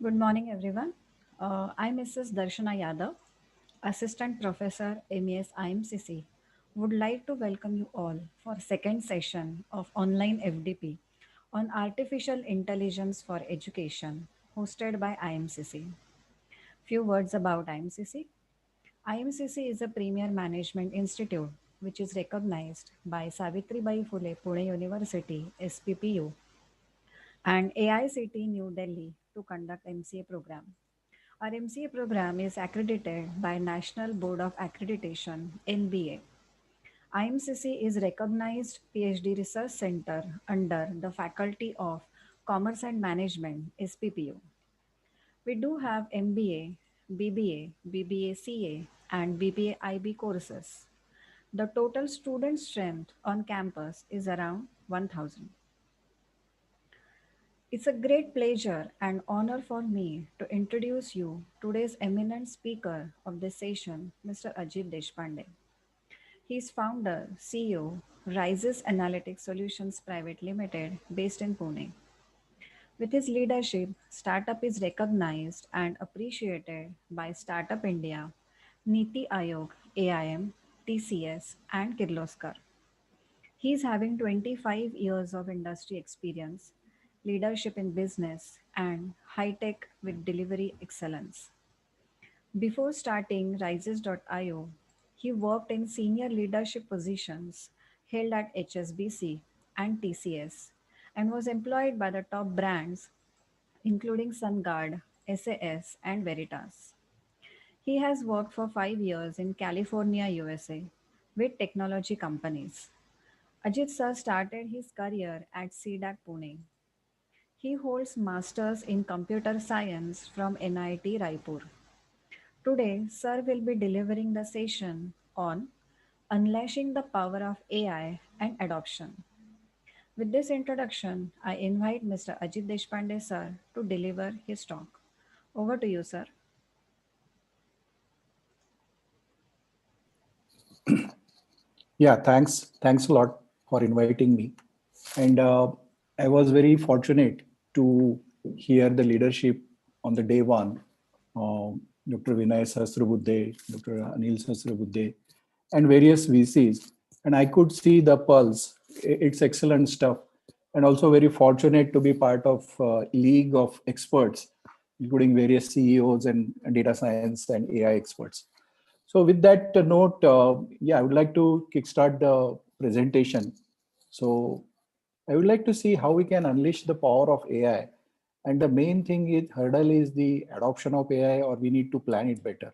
Good morning, everyone. I'm Mrs. Darshana Yadav, Assistant Professor MES IMCC. Would like to welcome you all for second session of online FDP on Artificial Intelligence for Education, hosted by IMCC. Few words about IMCC. IMCC is a premier management institute which is recognized by Savitribai Phule Pune University SPPU and AICT New Delhi to conduct MCA program. Our MCA program is accredited by National Board of Accreditation (NBA). IMCC is recognized PhD research center under the Faculty of Commerce and Management (SPPU). We do have MBA, BBA, BBA CA, and BBA IB courses. The total student strength on campus is around 1,000. It's a great pleasure and honor for me to introduce you today's eminent speaker of this session, Mr. Ajit Deshpande. He is founder, CEO, Rises Analytics Solutions Private Limited, based in Pune. With his leadership, startup is recognized and appreciated by Startup India, Niti Aayog, AIM, TCS, and Kirloskar. He is having 25 years of industry experience, leadership in business, and high tech with delivery excellence. Before starting Rises.io, he worked in senior leadership positions held at HSBC and TCS and was employed by the top brands including SunGard, SAS, and Veritas. He has worked for 5 years in California, USA, with technology companies. Ajit sir started his career at CDAC Pune. He holds masters in computer science from NIT Raipur. Today, sir will be delivering the session on Unlashing the Power of AI and Adoption. With this introduction, I invite Mr. Ajit Deshpande sir to deliver his talk. Over to you, sir. Yeah, thanks. Thanks a lot for inviting me. And I was very fortunate to hear the leadership on the day one, uh, Dr. Vinay Sahasrabudhe, Dr. Anil Sahasrabudhe, and various VCs. And I could see the pulse. It's excellent stuff. And also very fortunate to be part of league of experts, including various CEOs and data science and AI experts. So with that note, yeah, I would like to kickstart the presentation. So I would like to see how we can unleash the power of AI. And the main thing is hurdle is the adoption of AI, or we need to plan it better.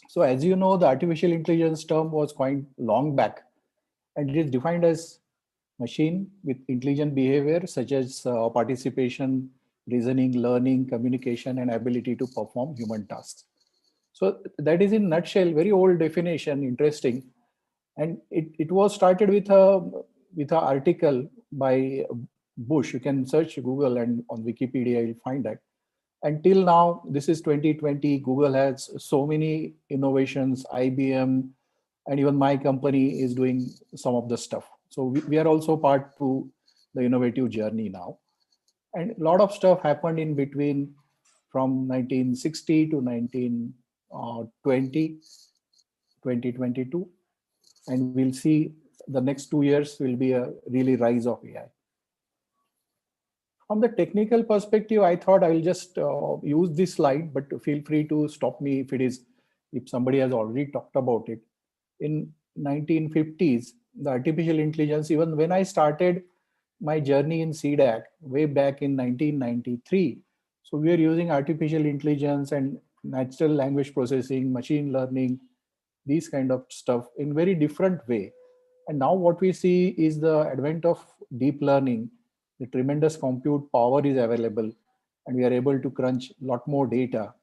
So as you know, the artificial intelligence term was quite long back, and it is defined as machine with intelligent behavior such as participation, reasoning, learning, communication, and ability to perform human tasks. So that is in nutshell, very old definition, interesting. And it was started with a article by Bush. You can search Google and on Wikipedia, you'll find that. Until now, this is 2020, Google has so many innovations, IBM, and even my company is doing some of the stuff. So we are also part to the innovative journey now. And a lot of stuff happened in between from 1960 to 1920, 2022. And we'll see the next 2 years will be a really rise of AI. From the technical perspective, I thought I will just use this slide, but feel free to stop me if somebody has already talked about it. In 1950s, the artificial intelligence, even when I started my journey in CDAC way back in 1993, so we are using artificial intelligence and natural language processing, machine learning, these kind of stuff in very different way. And now what we see is the advent of deep learning. The tremendous compute power is available, and we are able to crunch a lot more data.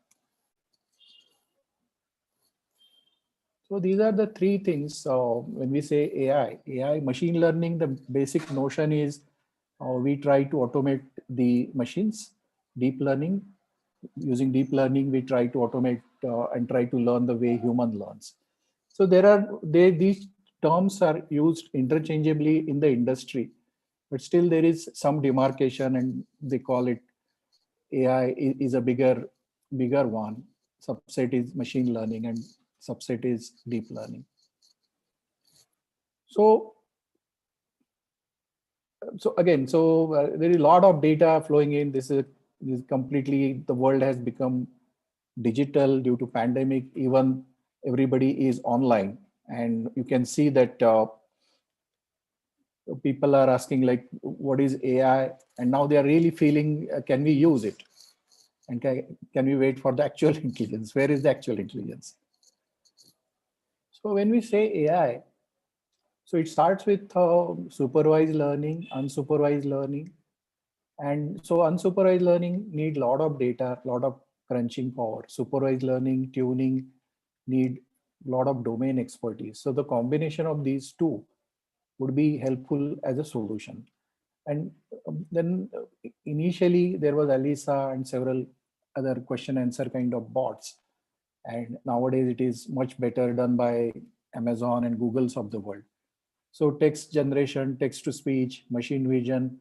So these are the three things when we say AI, machine learning, the basic notion is we try to automate the machines. Deep learning, using deep learning, we try to automate and try to learn the way human learns. So these terms are used interchangeably in the industry, but still there is some demarcation, and they call it AI is a bigger one. Subset is machine learning, and subset is deep learning. So there is a lot of data flowing in. This is completely, the world has become digital due to pandemic. Even everybody is online, and you can see that people are asking like, what is AI? And now they are really feeling, can we use it? And can we wait for the actual intelligence? Where is the actual intelligence? So when we say AI, so it starts with supervised learning, unsupervised learning. And so unsupervised learning need a lot of data, lot of crunching power. Supervised learning, tuning need a lot of domain expertise. So the combination of these two would be helpful as a solution. And then initially there was Alisa and several other question answer kind of bots. And nowadays it is much better done by Amazon and Google's of the world. So text generation, text to speech, machine vision,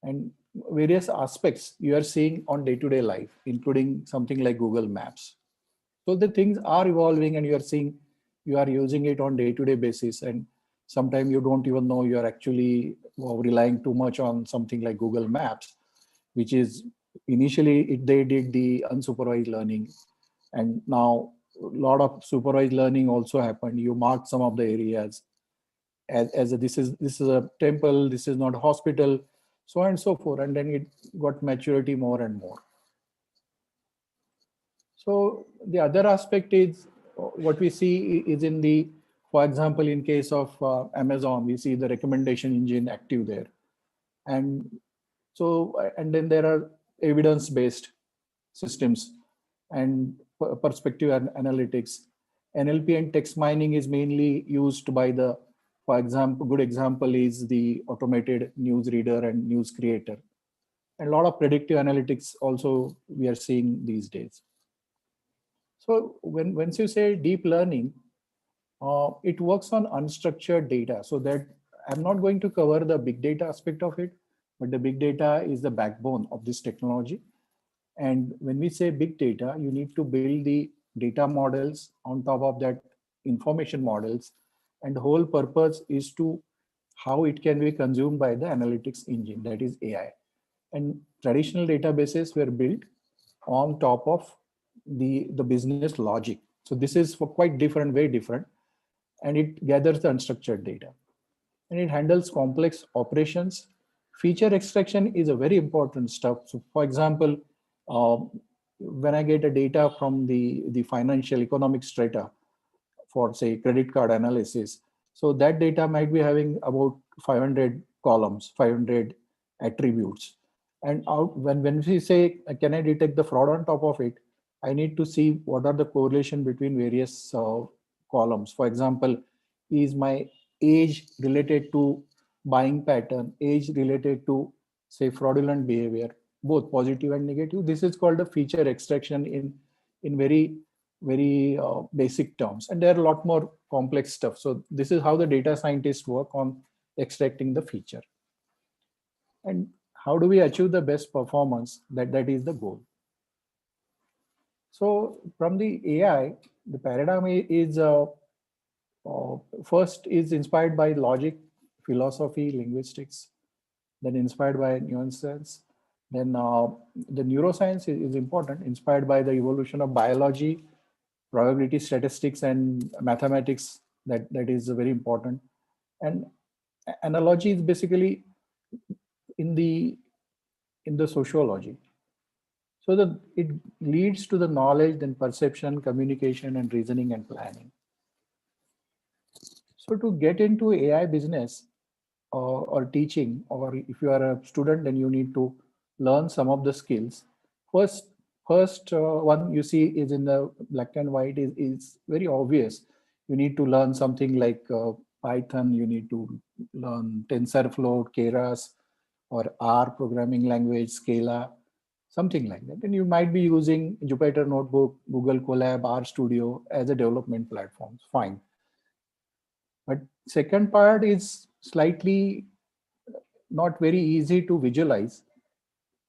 and various aspects you are seeing on day-to-day life, including something like Google Maps. So the things are evolving, and you are seeing, you are using it on day-to-day basis, and sometimes you don't even know you are actually relying too much on something like Google Maps, which is initially they did the unsupervised learning, and now a lot of supervised learning also happened. You mark some of the areas as this is a temple, this is not a hospital, so on and so forth, and then it got maturity more and more. So the other aspect is what we see is in the, for example, in case of Amazon, we see the recommendation engine active there. And so, and then there are evidence-based systems and perspective analytics. NLP and text mining is mainly used by the, for example, good example is the automated news reader and news creator. And a lot of predictive analytics also we are seeing these days. So once you say deep learning, it works on unstructured data. So that I'm not going to cover the big data aspect of it, but the big data is the backbone of this technology. And when we say big data, you need to build the data models on top of that information models. And the whole purpose is to how it can be consumed by the analytics engine, that is AI. And traditional databases were built on top of the business logic. So this is for quite different, very different, and it gathers the unstructured data and it handles complex operations. Feature extraction is a very important stuff. So for example, when I get a data from the financial economic strata, for say credit card analysis. So that data might be having about 500 columns, 500 attributes. And out when we say, can I detect the fraud on top of it? I need to see what are the correlation between various columns. For example, is my age related to buying pattern, age related to say fraudulent behavior, both positive and negative. This is called a feature extraction in very basic terms, and there are a lot more complex stuff. So this is how the data scientists work on extracting the feature. And how do we achieve the best performance? That is the goal. So from the AI, the paradigm is first is inspired by logic, philosophy, linguistics, then inspired by nuances. Then the neuroscience is important, inspired by the evolution of biology, probability statistics, and mathematics. That is very important. And analogy is basically in the sociology. So that it leads to the knowledge, then perception, communication, and reasoning and planning. So to get into AI business or teaching, or if you are a student, then you need to learn some of the skills. First, first one you see is in the black and white is very obvious. You need to learn something like Python. You need to learn TensorFlow, Keras, or R programming language, Scala, something like that. And you might be using Jupyter Notebook, Google Colab, RStudio as a development platform. Fine. But second part is slightly not very easy to visualize.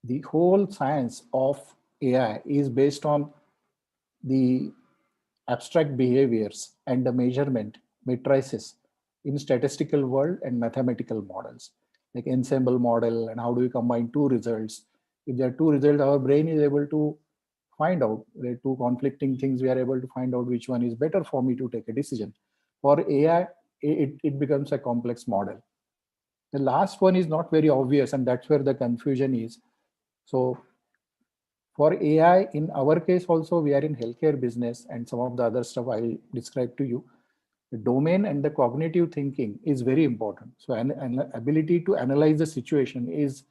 the whole science of AI is based on the abstract behaviors and the measurement matrices in statistical world and mathematical models like ensemble model, and how do we combine two results. If there are two results, our brain is able to find out there are two conflicting things, we are able to find out which one is better for me to take a decision. For AI, it becomes a complex model. The last one is not very obvious, and that's where the confusion is. So for AI, in our case also, we are in healthcare business, and some of the other stuff I'll describe to you. The domain and the cognitive thinking is very important. So an ability to analyze the situation is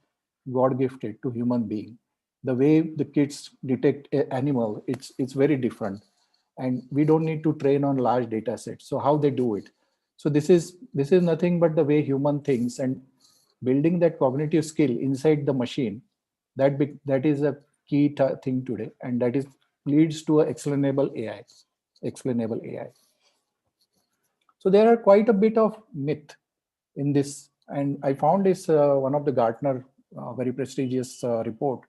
God gifted to human being. The way the kids detect an animal, it's very different, and we don't need to train on large data sets. So how they do it? So this is nothing but the way human thinks, and building that cognitive skill inside the machine, that is a key thing today, and that is leads to a explainable AI. Explainable AI. So there are quite a bit of myth in this, and I found this one of the Gartner very prestigious report.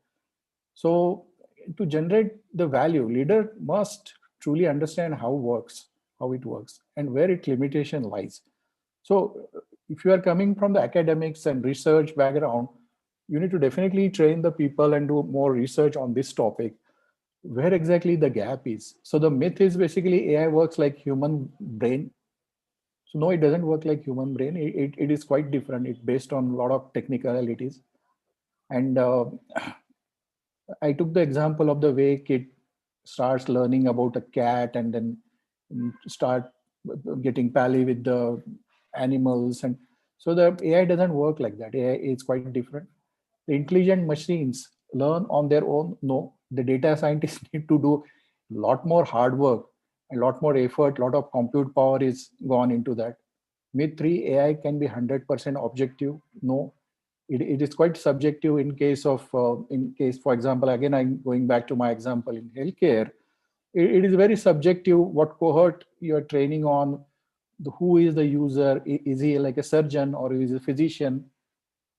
So to generate the value, leader must truly understand how it works, and where its limitation lies. So if you are coming from the academics and research background, you need to definitely train the people and do more research on this topic, where exactly the gap is. So the myth is basically AI works like human brain. So no, it doesn't work like human brain. It is quite different. It's based on a lot of technicalities. And I took the example of the way kid starts learning about a cat, and then start getting pally with the animals. And so the AI doesn't work like that. AI is quite different. The intelligent machines learn on their own. No, the data scientists need to do a lot more hard work, a lot more effort, a lot of compute power is gone into that. Myth 3, AI can be 100% objective. No, it is quite subjective in case of, in case, for example, again, I'm going back to my example in healthcare. It is very subjective what cohort you're training on, who is the user, is he like a surgeon or is he a physician?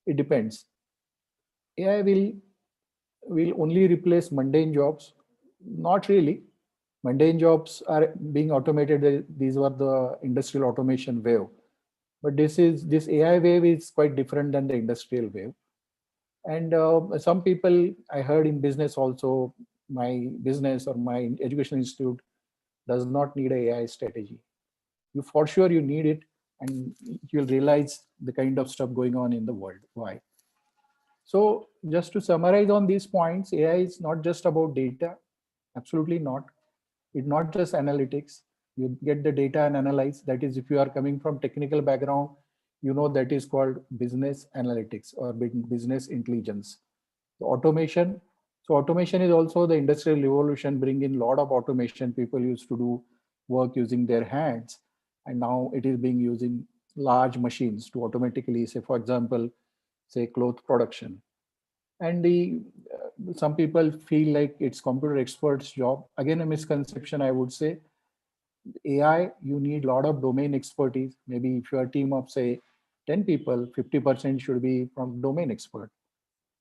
It depends. AI will only replace mundane jobs. Not really. Mundane jobs are being automated. These were the industrial automation wave. But this AI wave is quite different than the industrial wave. And some people I heard in business also, my business or my education institute does not need a AI strategy. You for sure you need it, and you'll realize the kind of stuff going on in the world. Why? So just to summarize on these points, AI is not just about data. Absolutely not. It's not just analytics. You get the data and analyze. That is, if you are coming from technical background, you know that is called business analytics or business intelligence. The automation. So automation is also the industrial revolution, bring in a lot of automation. People used to do work using their hands, and now it is being using large machines to automatically, say, for example, say cloth production. And the some people feel like it's computer experts job. Again, a misconception, I would say. AI, you need a lot of domain expertise. Maybe if you're a team of say 10 people, 50% should be from domain expert,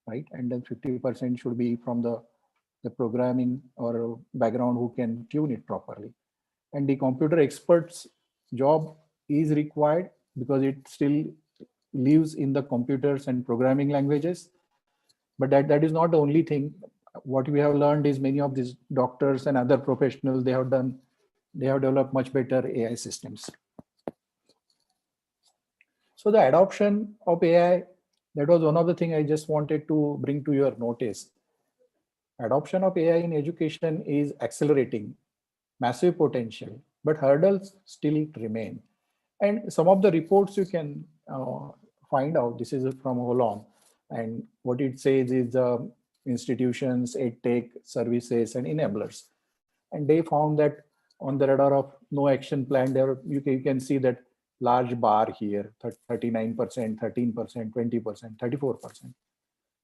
right? And then 50% should be from the programming or background who can tune it properly. And the computer experts job is required because it still lives in the computers and programming languages. But that is not the only thing. What we have learned is many of these doctors and other professionals, they have developed much better AI systems. So the adoption of AI, that was one of the things I just wanted to bring to your notice. Adoption of AI in education is accelerating, massive potential, but hurdles still remain. And some of the reports you can find out, this is from Holon, and what it says is institutions, edtech, services, and enablers. And they found that on the radar of no action plan, there you can see that large bar here, 39%, 13%, 20%, 34%.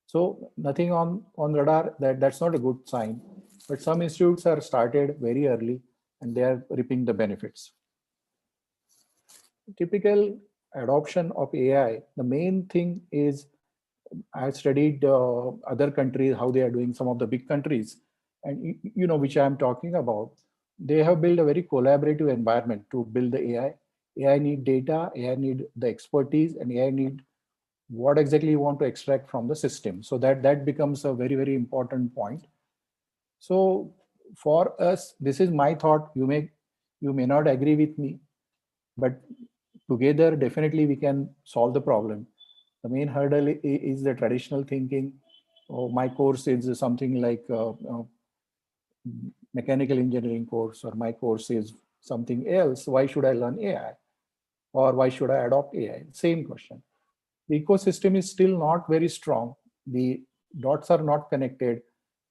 So nothing on radar, that's not a good sign. But some institutes are started very early and they are reaping the benefits. Typical adoption of AI, the main thing is I studied other countries, how they are doing, some of the big countries, and which I am talking about. They have built a very collaborative environment to build the AI. AI need data, AI need the expertise, and AI need what exactly you want to extract from the system. So that becomes a very, very important point. So for us, this is my thought. You may not agree with me, but together definitely we can solve the problem. The main hurdle is the traditional thinking. Oh, my course is something like mechanical engineering course, or my course is something else. Why should I learn AI, or why should I adopt AI? Same question. The ecosystem is still not very strong. The dots are not connected.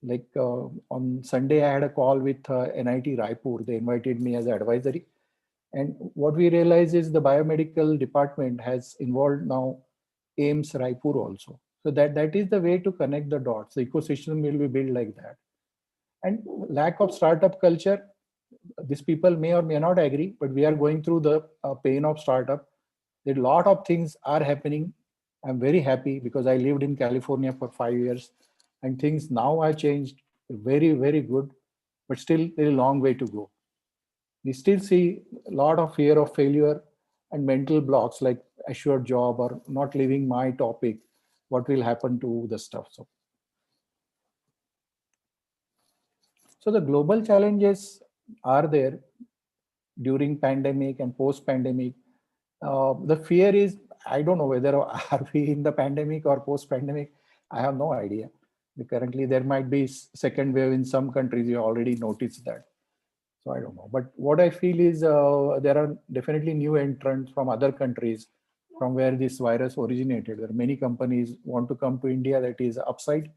Like on Sunday, I had a call with NIT Raipur. They invited me as an advisory. And what we realize is the biomedical department has involved now AIMS Raipur also. So that is the way to connect the dots. The ecosystem will be built like that. And lack of startup culture, these people may or may not agree, but we are going through the pain of startup. A lot of things are happening. I'm very happy because I lived in California for 5 years, and things now are changed very, very good, but still there is a long way to go. We still see a lot of fear of failure and mental blocks like assured job or not leaving my topic. What will happen to the stuff? So the global challenges are there during pandemic and post pandemic. The fear is, I don't know whether are we in the pandemic or post pandemic. I have no idea. Currently there might be second wave in some countries. You already noticed that. So I don't know, but what I feel is there are definitely new entrants from other countries from where this virus originated. There are many companies want to come to India. That is upside.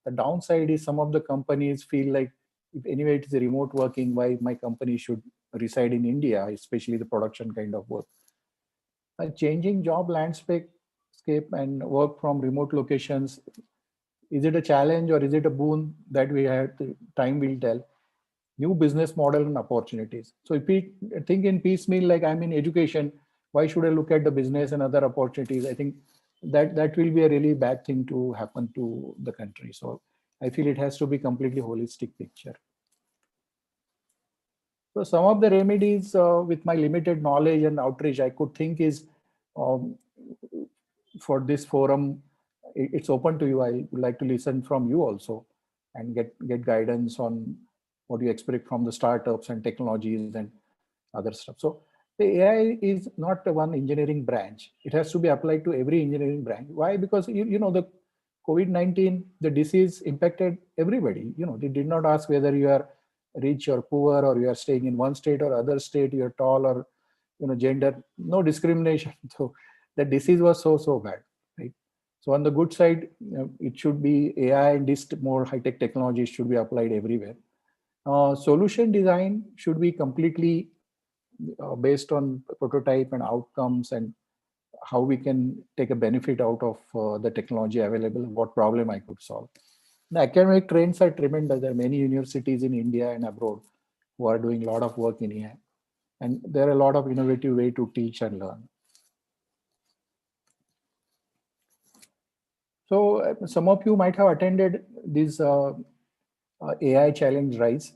The downside is some of the companies feel like, if anyway it is remote working, why my company should reside in India, especially the production kind of work. A changing job landscape and work from remote locations, is it a challenge or is it a boon? That we have to, time will tell. New business model and opportunities. So if we think in piecemeal, like I'm in education, why should I look at the business and other opportunities? I think that will be a really bad thing to happen to the country. So I feel it has to be completely holistic picture. So some of the remedies with my limited knowledge and outreach I could think is, um, for this forum, it's open to you. I would like to listen from you also and get guidance on what you expect from the startups and technologies and other stuff. So the AI is not one engineering branch. It has to be applied to every engineering branch. Why? Because the COVID-19, the disease impacted everybody. They did not ask whether you are rich or poor, or you are staying in one state or other state, you're tall or gender, no discrimination. So the disease was so bad, right? So on the good side, it should be AI and this more high-tech technologies should be applied everywhere. Solution design should be completely based on prototype and outcomes, and how we can take a benefit out of the technology available, what problem I could solve. The academic trends are tremendous. There are many universities in India and abroad who are doing a lot of work in AI. And there are a lot of innovative way to teach and learn. So some of you might have attended this AI challenge rise,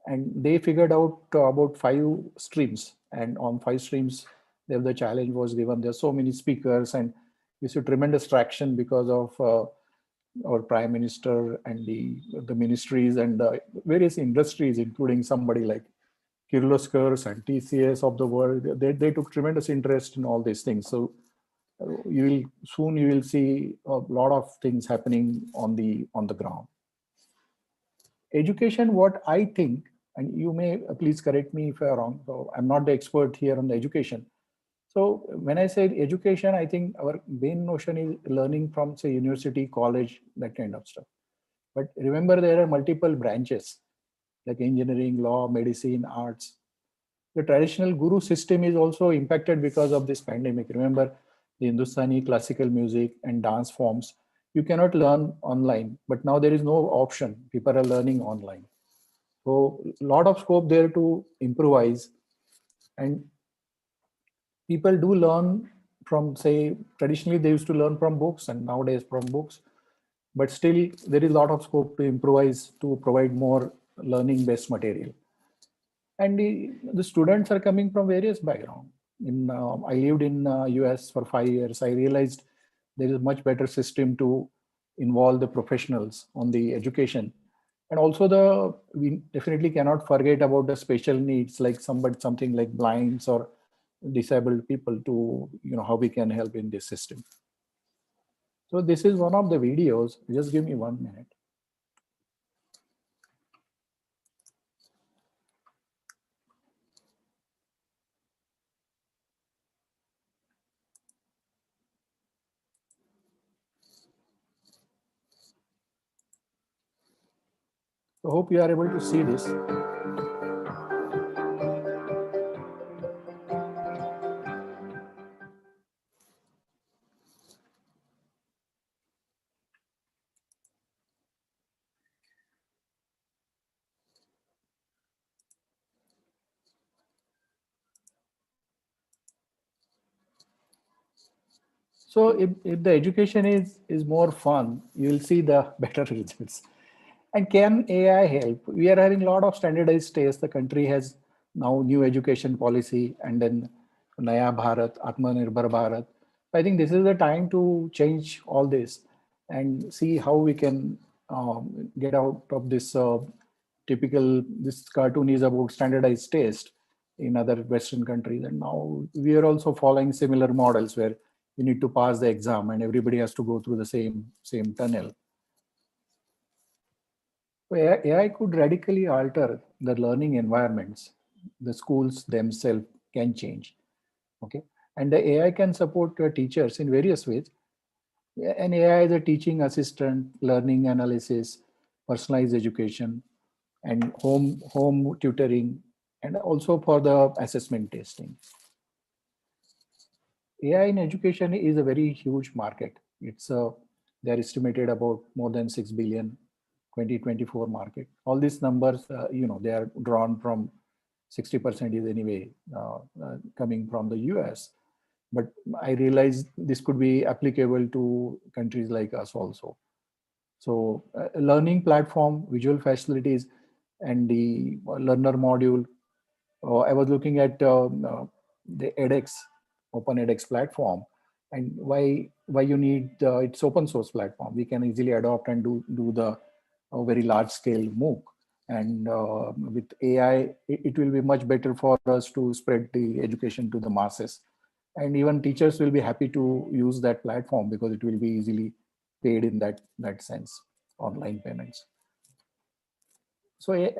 and they figured out about 5 streams, and on 5 streams there the challenge was given. There are so many speakers, and we see tremendous traction because of our prime minister and the ministries and various industries, including somebody like Kirloskar and TCS of the world. They took tremendous interest in all these things. So you will see a lot of things happening on the ground. Education, what I think, and you may please correct me if I'm wrong. So I'm not the expert here on the education. So when I say education, I think our main notion is learning from, say, university, college, that kind of stuff. But remember, there are multiple branches like engineering, law, medicine, arts. The traditional guru system is also impacted because of this pandemic. Remember, the Hindustani classical music and dance forms, you cannot learn online, but now there is no option. People are learning online. So a lot of scope there to improvise. And people do learn from, say, traditionally they used to learn from books and nowadays from books, but still there is a lot of scope to improvise to provide more learning based material. And the students are coming from various backgrounds. I lived in US for 5 years. I realized there is much better system to involve the professionals on the education. And also we definitely cannot forget about the special needs, like something like blinds or disabled people, to how we can help in this system. So this is one of the videos. Just give me 1 minute. So hope you are able to see this. So if the education is more fun, you will see the better results. And can AI help? We are having a lot of standardized tests. The country has now new education policy, and then Naya Bharat, Atmanirbhar Bharat. I think this is the time to change all this and see how we can get out of this typical. This cartoon is about standardized test in other Western countries, and now we are also following similar models where you need to pass the exam and everybody has to go through the same tunnel. So AI could radically alter the learning environments. The schools themselves can change. Okay, and the AI can support teachers in various ways. And AI is a teaching assistant, learning analysis, personalized education, and home tutoring, and also for the assessment testing. AI in education is a very huge market. They're estimated about more than 6 billion 2024 market. All these numbers, they are drawn from 60% is anyway coming from the US. But I realize this could be applicable to countries like us also. So learning platform, visual facilities, and the learner module. I was looking at the edX, Open edX platform, and why you need it's open source platform. We can easily adopt and do the very large scale MOOC. And with AI, it will be much better for us to spread the education to the masses. And even teachers will be happy to use that platform because it will be easily paid in that sense, online payments. So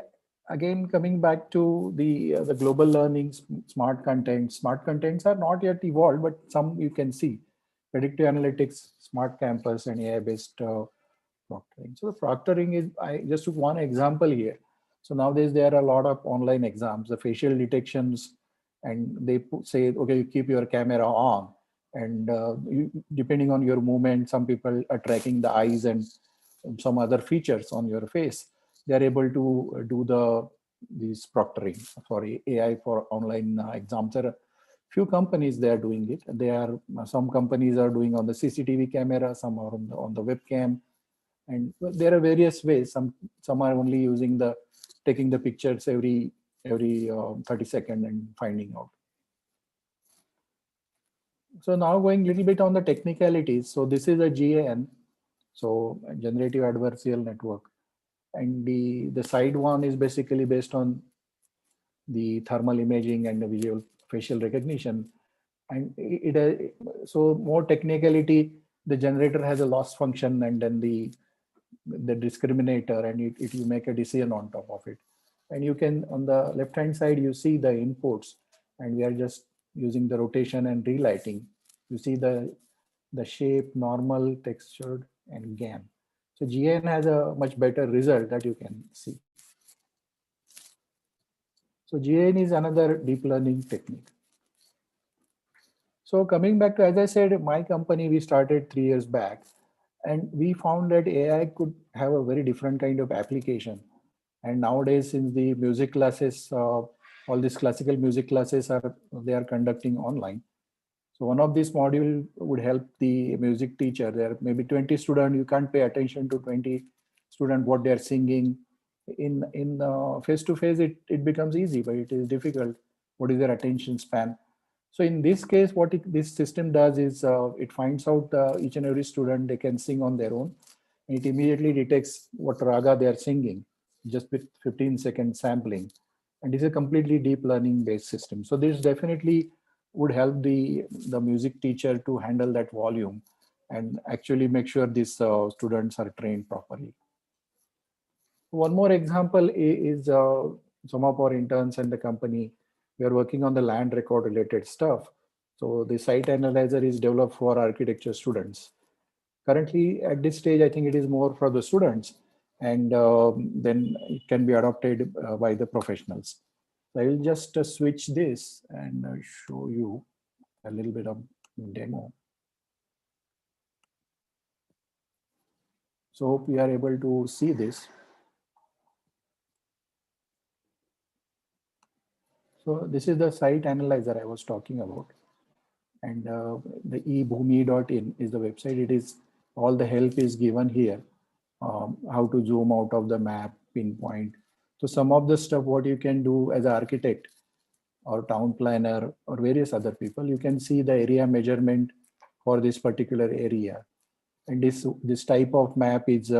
again, coming back to the global learning, smart content. Smart contents are not yet evolved, but some you can see predictive analytics, smart campus, and AI-based proctoring. So the proctoring is, I just took one example here. So nowadays there are a lot of online exams, the facial detections, and they say, okay, you keep your camera on, and depending on your movement, some people are tracking the eyes and some other features on your face. They are able to do this proctoring for AI for online exams. There are few companies they are doing it. Some companies are doing on the CCTV camera, some are on the webcam, and there are various ways. Some are only using taking the pictures every 30 seconds and finding out. So now going a little bit on the technicalities. So this is a GAN, so generative adversarial network, and the side one is basically based on the thermal imaging and the visual facial recognition. And so more technicality, the generator has a loss function, and then the discriminator, and it you make a decision on top of it. And you can, on the left hand side, you see the inputs, and we are just using the rotation and relighting. You see the shape, normal, textured, and GAN. So GAN has a much better result that you can see. So GAN is another deep learning technique. So coming back to, as I said, my company, we started 3 years back, and we found that AI could have a very different kind of application. And nowadays, since the music classes, all these classical music classes they are conducting online. So one of these module would help the music teacher. There may be 20 students. You can't pay attention to 20 student what they are singing. In face to face, it becomes easy, but it is difficult. What is their attention span? So in this case, this system does is it finds out each and every student they can sing on their own. It immediately detects what raga they are singing, just with 15-second sampling. And it's a completely deep learning based system. So this definitely would help the music teacher to handle that volume and actually make sure these students are trained properly. One more example is some of our interns and the company, we are working on the land record related stuff. So the site analyzer is developed for architecture students. Currently at this stage, I think it is more for the students, and then it can be adopted by the professionals. So I will just switch this and show you a little bit of demo. So hope we are able to see this. So this is the site analyzer I was talking about. And the ebhumi.in is the website. It is all the help is given here. How to zoom out of the map, pinpoint. So some of the stuff what you can do as an architect or town planner or various other people, you can see the area measurement for this particular area. And this type of map is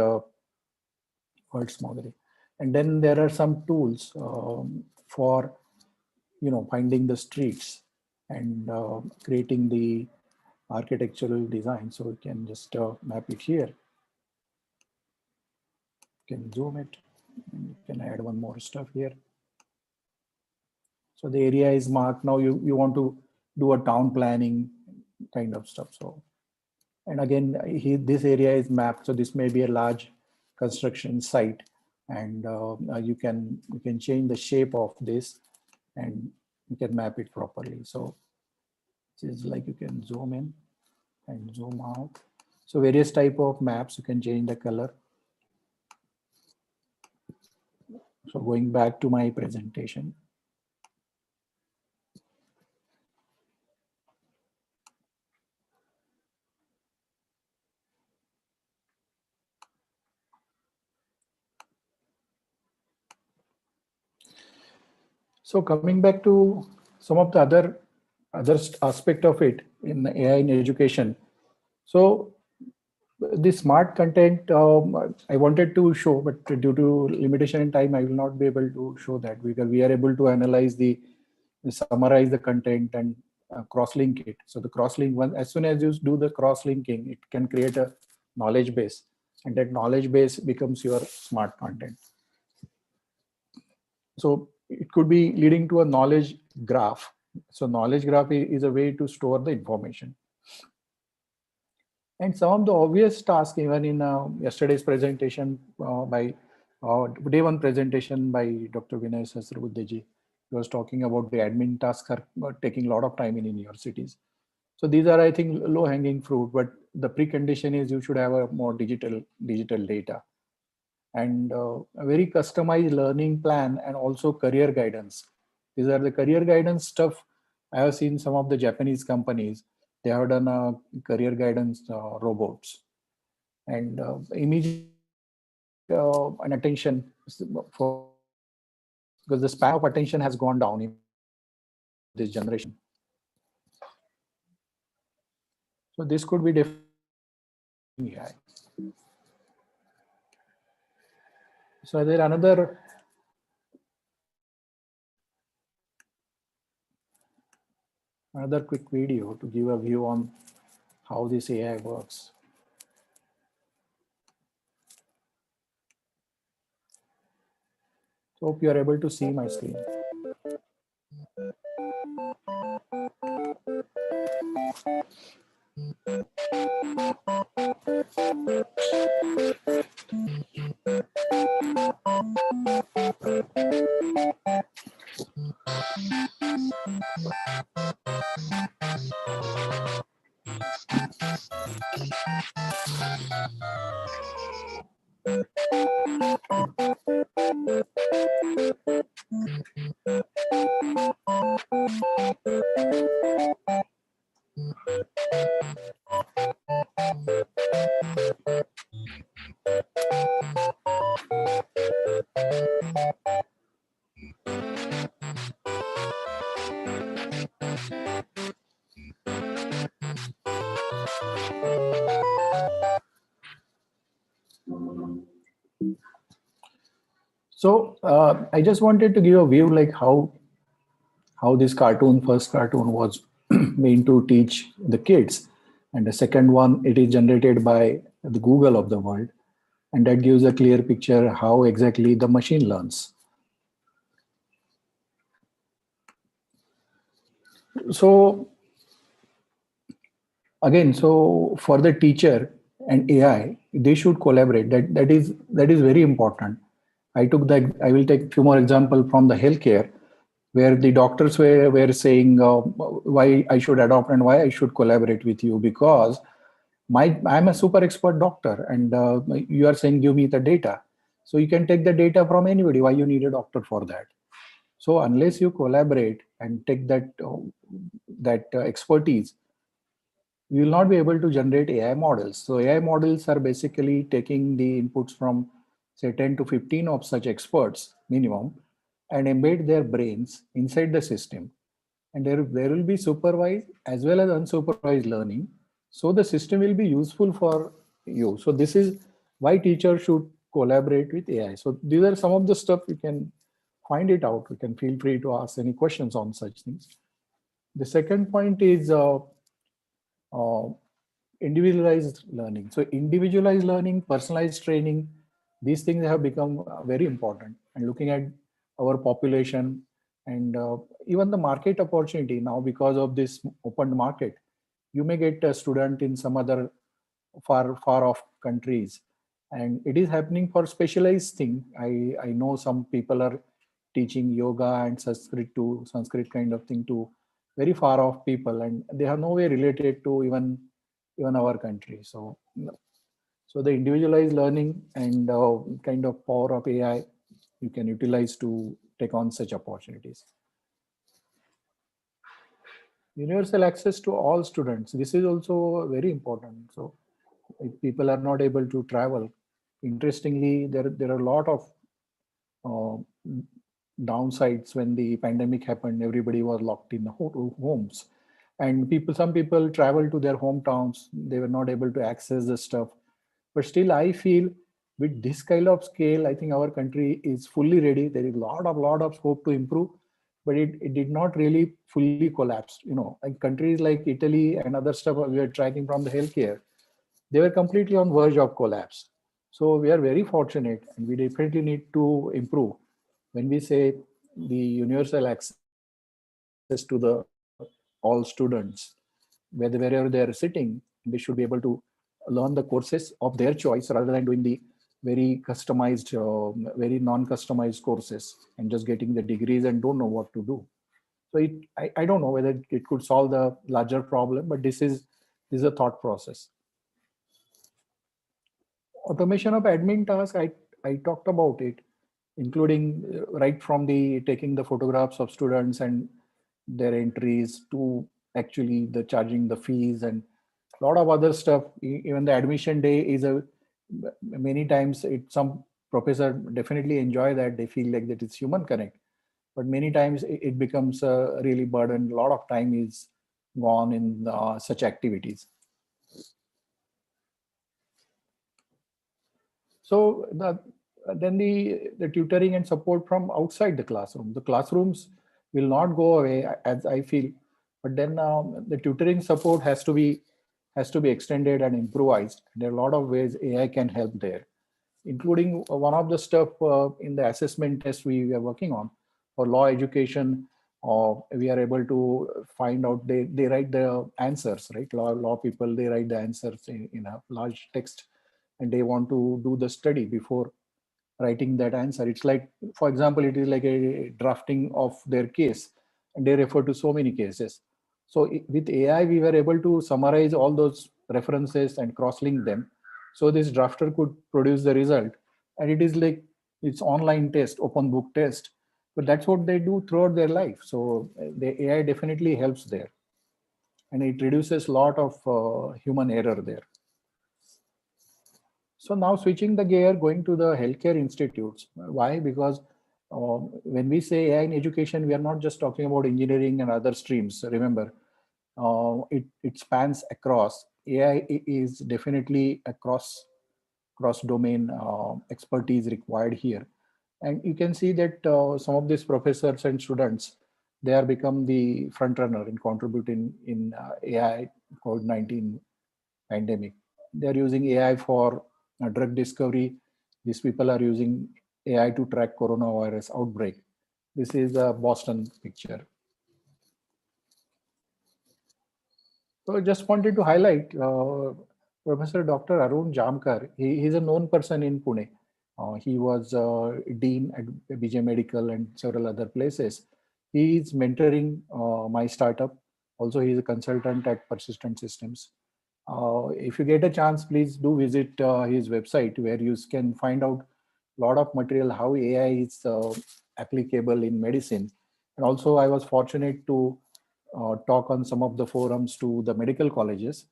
what's smaller. And then there are some tools for finding the streets and creating the architectural design. So we can just map it here. You can zoom it and you can add one more stuff here. So the area is marked. Now you want to do a town planning kind of stuff. So, and again, this area is mapped. So this may be a large construction site, and you can change the shape of this, and you can map it properly. So it's like you can zoom in and zoom out. So various type of maps, you can change the color. So going back to my presentation. So coming back to some of the other aspect of it in AI in education. So the smart content I wanted to show, but due to limitation in time, I will not be able to show that because we are able to analyze summarize the content and cross-link it. So the cross-link one, as soon as you do the cross-linking, it can create a knowledge base, and that knowledge base becomes your smart content. So it could be leading to a knowledge graph. So knowledge graph is a way to store the information. And some of the obvious tasks, even in yesterday's presentation by day one presentation by Dr. Vinay Sasrabuddheji, he was talking about the admin tasks are taking a lot of time in universities. So these are, I think, low hanging fruit, but the precondition is you should have a more digital data and a very customized learning plan and also career guidance. These are the career guidance stuff. I have seen some of the Japanese companies, they have done career guidance robots and immediate and attention for because the span of attention has gone down in this generation. So this could be definitely using AI. So there another quick video to give a view on how this AI works. So hope you are able to see my screen. So I just wanted to give a view like how this cartoon, first cartoon, was meant to teach the kids, and the second one, it is generated by the Google of the world, and that gives a clear picture how exactly the machine learns. So again, so for the teacher and AI, they should collaborate. That is very important. I will take few more example from the healthcare, where the doctors were saying why I should adopt and why I should collaborate with you, because I'm a super expert doctor, and you are saying give me the data. So you can take the data from anybody. Why you need a doctor for that? So unless you collaborate and take that expertise, we will not be able to generate AI models. So AI models are basically taking the inputs from say 10 to 15 of such experts minimum, and embed their brains inside the system. And there will be supervised as well as unsupervised learning. So the system will be useful for you. So this is why teachers should collaborate with AI. So these are some of the stuff you can find it out. You can feel free to ask any questions on such things. The second point is uh, individualized learning. So individualized learning, personalized training, these things have become very important. And looking at our population and even the market opportunity now, because of this open market, you may get a student in some other far off countries, and it is happening for specialized thing. I know some people are teaching yoga and Sanskrit kind of thing to very far off people, and they have no way related to even our country. So the individualized learning and kind of power of AI you can utilize to take on such opportunities. Universal access to all students, this is also very important. So if people are not able to travel, interestingly, there are a lot of uh, downsides. When the pandemic happened, everybody was locked in the homes, and some people travel to their hometowns. They were not able to access the stuff. But still, I feel with this kind of scale, I think our country is fully ready. There is a lot of scope to improve, but it did not really fully collapse. Like countries like Italy and other stuff we are tracking from the healthcare, they were completely on verge of collapse. So we are very fortunate, and we definitely need to improve. When we say the universal access to the all students, wherever they are sitting, they should be able to learn the courses of their choice rather than doing the very customized, very non-customized courses and just getting the degrees and don't know what to do. So I don't know whether it could solve the larger problem, but this is a thought process. Automation of admin tasks, I talked about it, including right from the taking the photographs of students and their entries to actually the charging the fees and a lot of other stuff. Even the admission day is a many times some professor definitely enjoy that. They feel like that it's human connect, but many times it becomes a really burden. A lot of time is gone in such activities. So then the tutoring and support from outside the classroom. The classrooms will not go away, as I feel, but then the tutoring support has to be extended and improvised. There are a lot of ways AI can help there, including one of the stuff in the assessment test we are working on for law education. We are able to find out, they write the answers, right? Law people, they write the answers in a large text, and they want to do the study before writing that answer. It's like, for example, it is like a drafting of their case, and they refer to so many cases. So with AI, we were able to summarize all those references and cross-link them. So this drafter could produce the result, and it is like it's online test, open book test. But that's what they do throughout their life. So the AI definitely helps there, and it reduces a lot of human error there. So now switching the gear, going to the healthcare institutes. Why? Because when we say AI in education, we are not just talking about engineering and other streams. Remember, it spans across. AI is definitely a cross domain expertise required here. And you can see that some of these professors and students, they are become the front runner in contributing in AI COVID-19 pandemic. They are using AI for drug discovery. These people are using AI to track coronavirus outbreak. This is a Boston picture. So I just wanted to highlight Professor Dr. Arun Jamkar. He's a known person in Pune. He was dean at BJ Medical and several other places. He is mentoring my startup. Also, he is a consultant at Persistent Systems. If you get a chance, please do visit his website where you can find out a lot of material how AI is applicable in medicine. And also, I was fortunate to talk on some of the forums to the medical colleges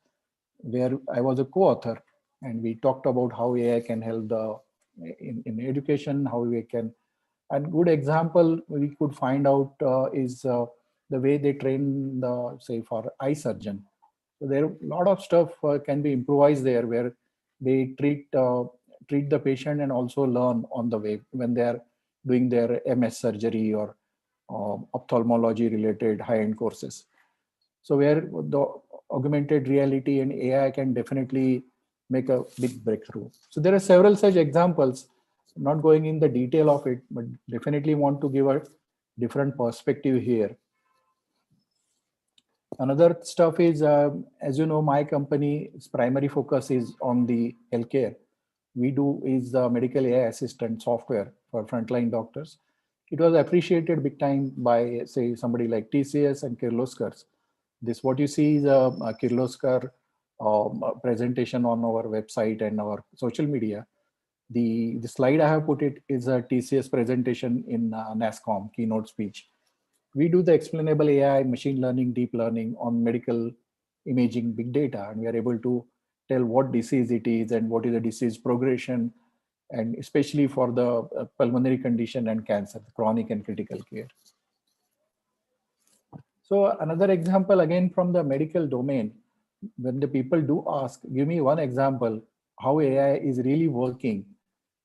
where I was a co-author, and we talked about how AI can help in education, how we can. And good example we could find out is the way they train the say for eye surgeon. So there a lot of stuff can be improvised there where they treat the patient and also learn on the way when they are doing their MS surgery or ophthalmology related high-end courses. So where the augmented reality and AI can definitely make a big breakthrough. So there are several such examples, not going in the detail of it, but definitely want to give a different perspective here. Another stuff is, as you know, my company's primary focus is on the healthcare. We do is medical AI assistant software for frontline doctors. It was appreciated big time by, say, somebody like TCS and Kirloskar. This what you see is a Kirloskar presentation on our website and our social media. The slide I have put it is a TCS presentation in NASCOM keynote speech. We do the explainable AI, machine learning, deep learning on medical imaging, big data, and we are able to tell what disease it is and what is the disease progression, and especially for the pulmonary condition and cancer, chronic and critical care. So another example again from the medical domain, when the people do ask, give me one example how AI is really working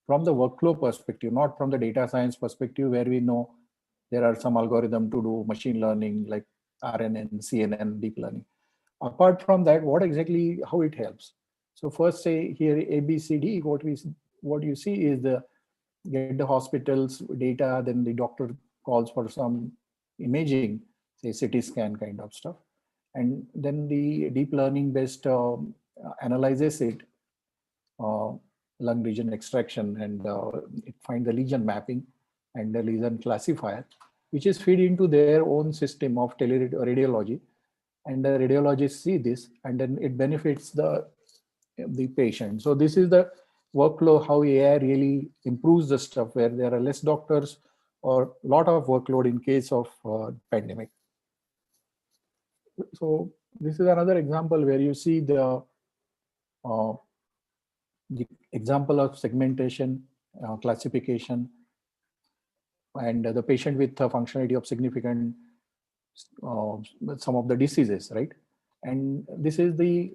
from the workflow perspective, not from the data science perspective, where we know there are some algorithm to do machine learning like RNN, CNN, deep learning. Apart from that, what exactly how it helps? So first, say here ABCD. What you see is the get the hospital's data, then the doctor calls for some imaging, say CT scan kind of stuff, and then the deep learning based analyzes it, uh, lung region extraction, and it find the lesion mapping and the lesion classifier, which is feed into their own system of teleradiology, and the radiologists see this, and then it benefits the patient. So this is the workflow how AI really improves the stuff where there are less doctors or a lot of workload in case of pandemic. So this is another example where you see uh, the example of segmentation, classification, and the patient with functionality of significant uh, some of the diseases, right? And this is the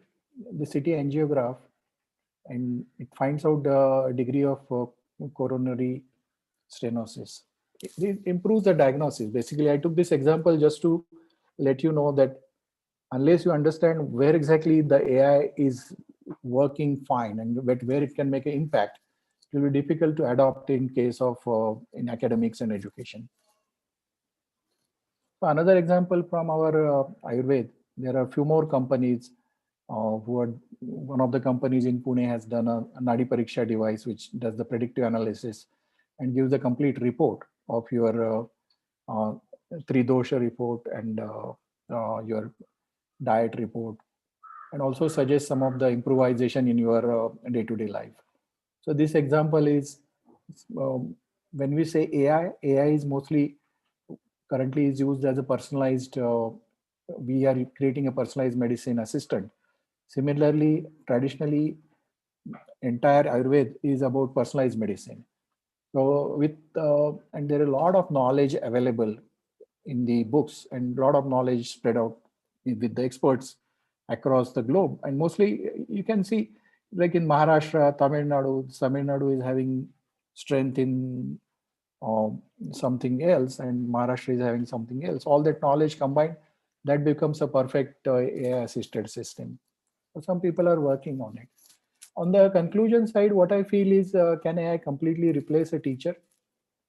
city angiograph, and it finds out the degree of coronary stenosis. It improves the diagnosis. Basically, I took this example just to let you know that unless you understand where exactly the AI is working fine and where it can make an impact, it will be difficult to adopt in case of in academics and education. So another example from our Ayurved, there are a few more companies who are, one of the companies in Pune has done a Nadi Pariksha device, which does the predictive analysis and gives a complete report of your uh, three dosha report and your diet report, and also suggests some of the improvisation in your day-to-day life. So this example is when we say AI is mostly currently is used as a personalized, we are creating a personalized medicine assistant. Similarly, traditionally, entire Ayurveda is about personalized medicine. So and there are a lot of knowledge available in the books and a lot of knowledge spread out with the experts across the globe. And mostly you can see like in Maharashtra, Tamil Nadu is having strength in um, something else, and Maharashtra is having something else. All that knowledge combined, that becomes a perfect AI assisted system. So some people are working on it. On the conclusion side, what I feel is, can AI completely replace a teacher?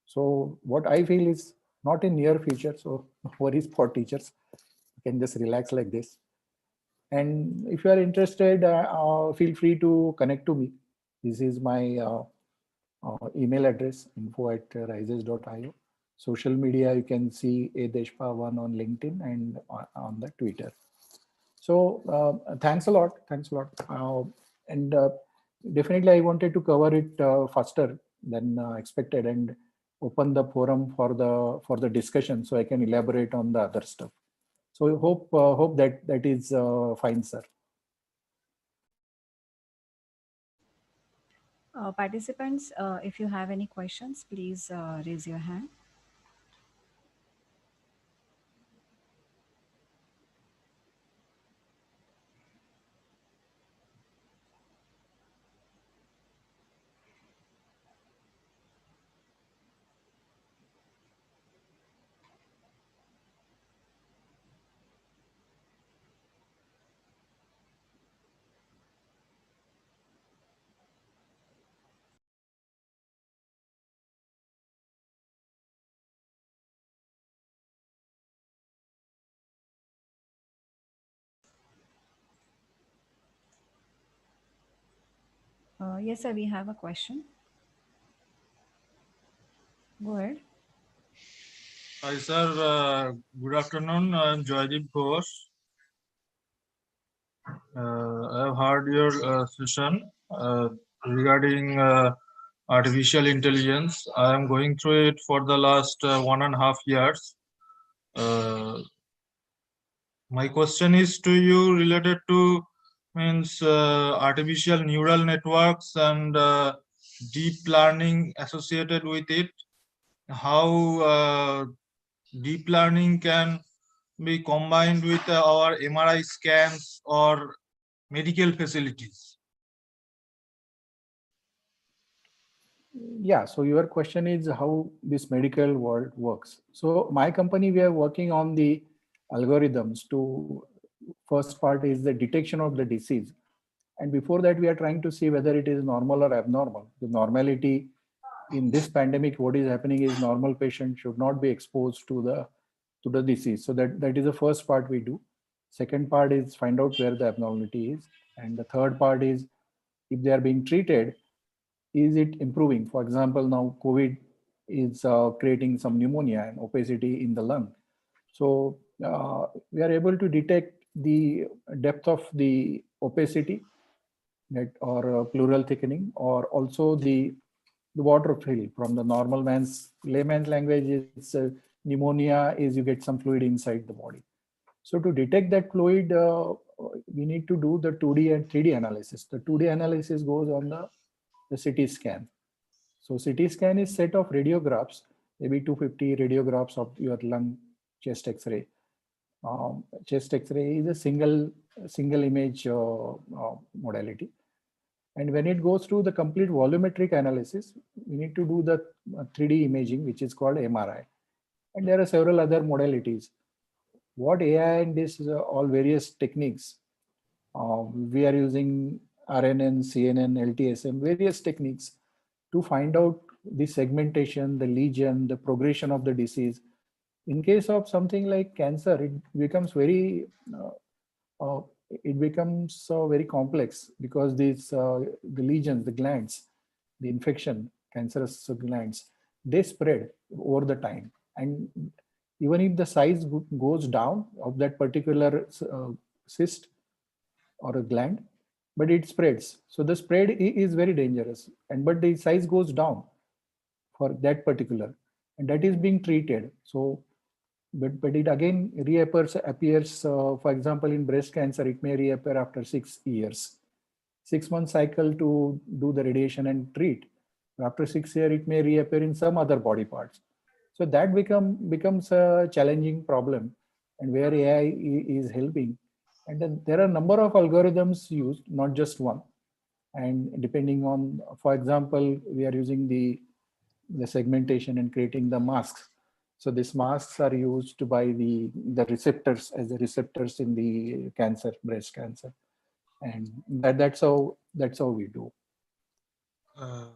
So what I feel is not in near future. So no worries for teachers. You can just relax like this. And if you are interested, feel free to connect to me. This is my email address, info@rises.io. Social media, you can see a Deshpa1 on LinkedIn and on the Twitter. So thanks a lot. Thanks a lot. And definitely, I wanted to cover it faster than expected and open the forum for the discussion, so I can elaborate on the other stuff. So I hope that that is fine, sir. Participants, if you have any questions, please raise your hand. Yes, sir, we have a question. Go ahead. Hi, sir. Good afternoon. I'm Joydeep Ghosh. I've heard your session regarding artificial intelligence. I am going through it for the last 1.5 years. Uh, my question is to you related to means artificial neural networks and deep learning associated with it. How deep learning can be combined with our MRI scans or medical facilities. Yeah, so your question is how this medical world works. So my company, we are working on the algorithms to, first part is the detection of the disease. And before that, we are trying to see whether it is normal or abnormal. The normality in this pandemic, what is happening is normal patients should not be exposed to the disease. So that is the first part we do. Second part is find out where the abnormality is. And the third part is if they are being treated, is it improving? For example, now COVID is creating some pneumonia and opacity in the lung. So we are able to detect the depth of the opacity that or pleural thickening, or also the water fill. From the normal man's layman's language, it's pneumonia is you get some fluid inside the body. So to detect that fluid, we need to do the 2D and 3D analysis. The 2D analysis goes on the CT scan. So CT scan is set of radiographs, maybe 250 radiographs of your lung chest X-ray. Chest X-ray is a single image modality. And when it goes through the complete volumetric analysis, we need to do the 3D imaging, which is called MRI. And there are several other modalities. What AI and this all various techniques, we are using RNN, CNN, LTSM, various techniques to find out the segmentation, the lesion, the progression of the disease. In case of something like cancer, it becomes uh, uh, very complex because these the lesions, the glands, the infection, cancerous glands, they spread over the time. And even if the size goes down of that particular cyst or a gland, but it spreads. So the spread is very dangerous, and but the size goes down for that particular, and that is being treated. So but it again appears for example in breast cancer, it may reappear after 6 years, 6 month cycle to do the radiation and treat. After 6 years, it may reappear in some other body parts. So that becomes a challenging problem, and where AI is helping. And then there are a number of algorithms used, not just one. And depending on, for example, we are using the segmentation and creating the masks. So these masks are used by the receptors as the receptors in the cancer, breast cancer, and that's how we do. Uh,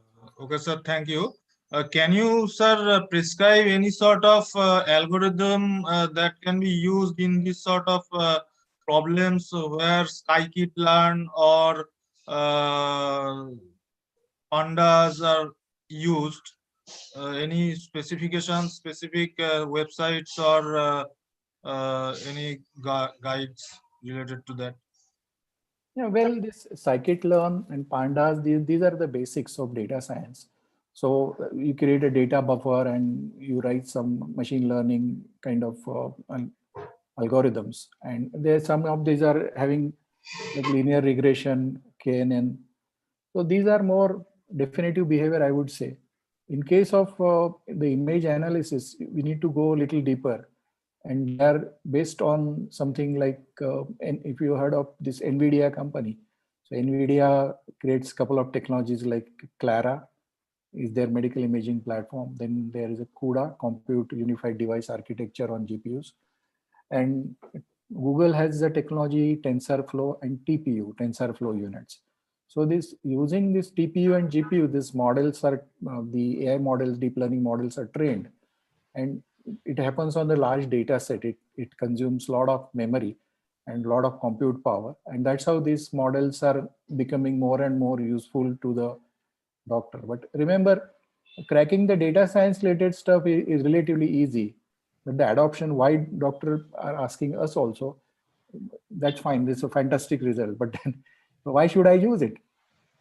okay, sir. Thank you. Can you, sir, prescribe any sort of algorithm that can be used in this sort of problems where scikit-learn or pandas are used? Any specifications, specific websites, or any guides related to that? Yeah, well, this scikit-learn and pandas, these are the basics of data science. So you create a data buffer and you write some machine learning kind of algorithms. And there some of these are having like linear regression, KNN. So these are more definitive behavior, I would say. In case of the image analysis, we need to go a little deeper, and they are based on something like, and if you heard of this NVIDIA company, so NVIDIA creates a couple of technologies like Clara is their medical imaging platform. Then there is a CUDA, Compute Unified Device Architecture on GPUs. And Google has the technology TensorFlow and TPU, TensorFlow units. So this using this TPU and GPU, these models are the AI models, deep learning models are trained, and it happens on the large data set. It consumes a lot of memory and a lot of compute power, and that's how these models are becoming more and more useful to the doctor. But remember, cracking the data science related stuff is relatively easy, but the adoption, why doctor are asking us also, that's fine. This is a fantastic result, but then why should I use it?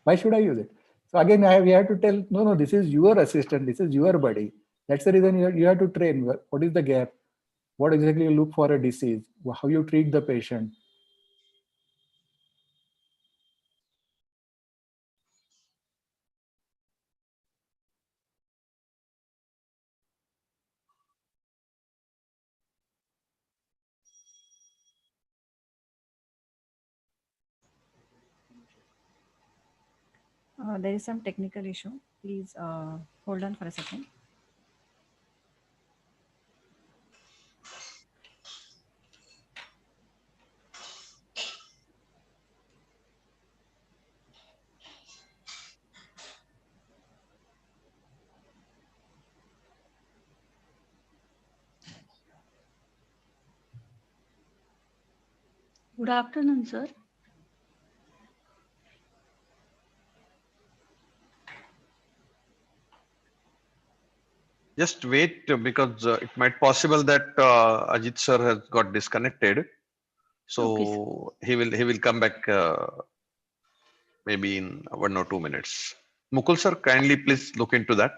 Why should I use it? So again, we have to tell, no, this is your assistant, this is your buddy. That's the reason you have to train. What is the gap? What exactly you look for a disease? How you treat the patient? There is some technical issue. Please hold on for a second. Good afternoon, sir. Just wait because it might possible that Ajit sir has got disconnected. Okay, sir. So he will come back maybe in 1 or 2 minutes. Mukul sir, kindly please look into that.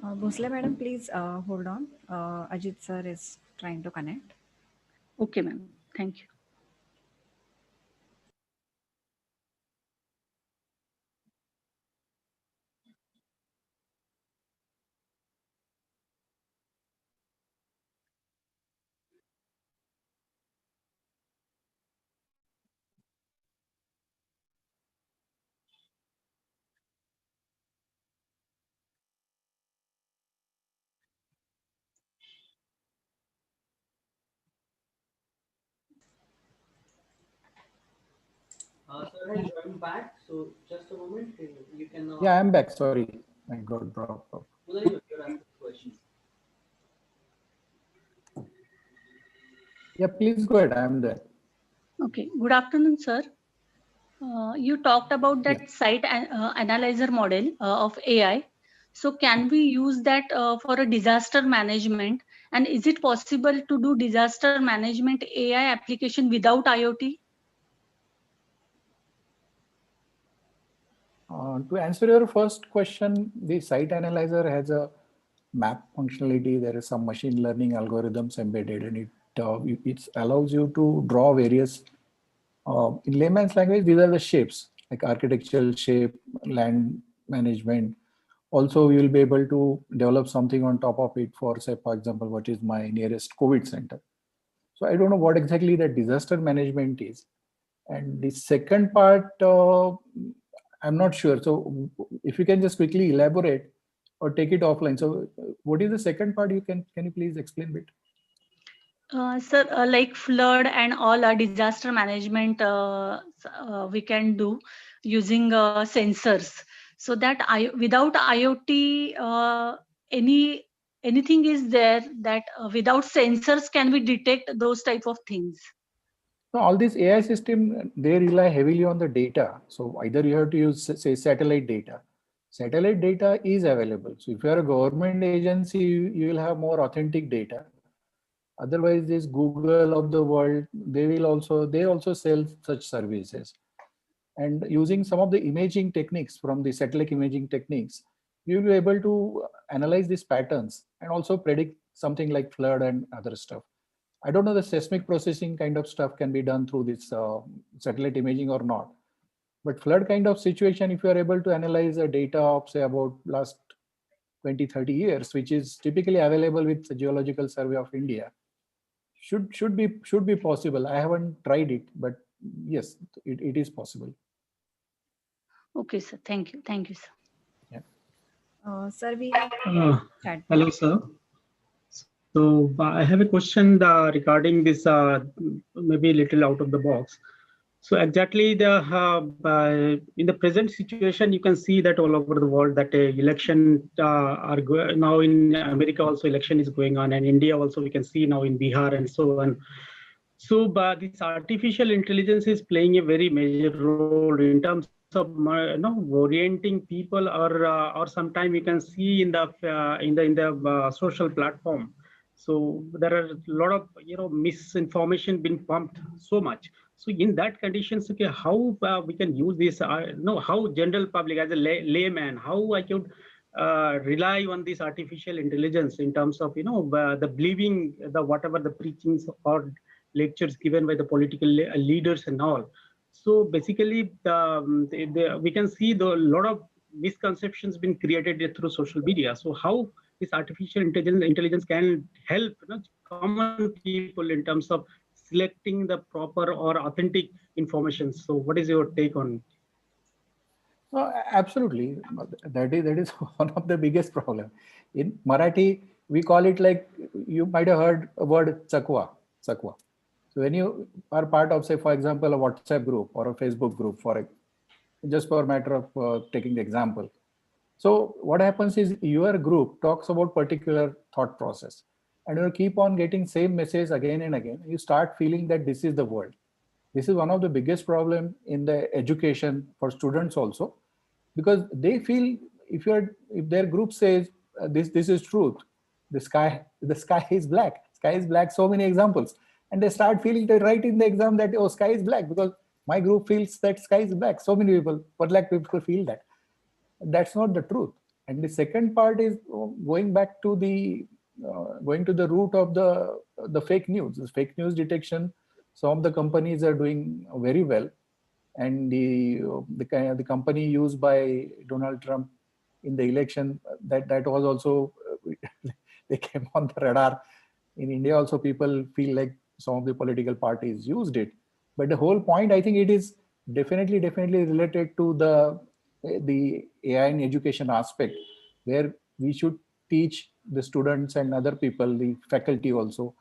Bhosle madam, please hold on. Ajit sir is trying to connect. Okay, ma'am. Thank you. Yeah, I'm back. Sorry, I got dropped off. Yeah, please go ahead. I'm there. Okay. Good afternoon, sir. You talked about Yeah. that site analyzer model of AI. So can we use that for a disaster management? And is it possible to do disaster management AI application without IoT? To answer your first question, the site analyzer has a map functionality. There is some machine learning algorithms embedded, and it allows you to draw various. In layman's language, these are the shapes like architectural shape, land management. Also, you will be able to develop something on top of it for, say, for example, what is my nearest COVID center. So I don't know what exactly the disaster management is. And the second part, I'm not sure. So if you can just quickly elaborate or take it offline. So what is the second part? Can you please explain a bit? Sir, like flood and all disaster management we can do using sensors. So that without IoT, anything is there that without sensors can we detect those type of things? So all these AI system, they rely heavily on the data. So either you have to use, say, satellite data. Satellite data is available. So if you are a government agency, you will have more authentic data. Otherwise, this Google of the world, they also sell such services. And using some of the imaging techniques from the satellite imaging techniques, you will be able to analyze these patterns and also predict something like flood and other stuff. I don't know the seismic processing kind of stuff can be done through this satellite imaging or not. But flood kind of situation, if you are able to analyze the data of say about last 20, 30 years, which is typically available with the Geological Survey of India, should be possible. I haven't tried it, but yes, it is possible. Okay, sir. Thank you. Thank you, sir. Yeah. Sir, we have chat Hello, box. sir. So I have a question regarding this, maybe a little out of the box. So exactly in the present situation, you can see that all over the world that election now in America also election is going on, and India also we can see now in Bihar and so on. So this artificial intelligence is playing a very major role in terms of orienting people, or sometime you can see in the social platform. So there are a lot of misinformation being pumped so much. So in that conditions, okay, how we can use this? How general public as a layman, how I could rely on this artificial intelligence in terms of the believing the whatever the preachings or lectures given by the political leaders and all. So basically, we can see the lot of misconceptions being created through social media. So how this artificial intelligence can help common people in terms of selecting the proper or authentic information. So what is your take on? Absolutely. That is one of the biggest problem. In Marathi, we call it like you might have heard a word chakwa. Chakwa. So when you are part of, say, for example, a WhatsApp group or a Facebook group, just for a matter of taking the example. So what happens is your group talks about particular thought process, and you keep on getting same message again and again. You start feeling that this is the world. This is one of the biggest problem in the education for students also, because they feel if their group says this is truth, the sky is black, so many examples, and they start feeling they write in the exam that oh, sky is black because my group feels that sky is black. So many people, but like people feel that. That's not the truth. And the second part is going back to the root of the fake news. The fake news detection, some of the companies are doing very well, and the company used by Donald Trump in the election, that was also they came on the radar. In India also, people feel like some of the political parties used it, but the whole point, I think, it is definitely related to the AI in education aspect, where we should teach the students and other people, the faculty also,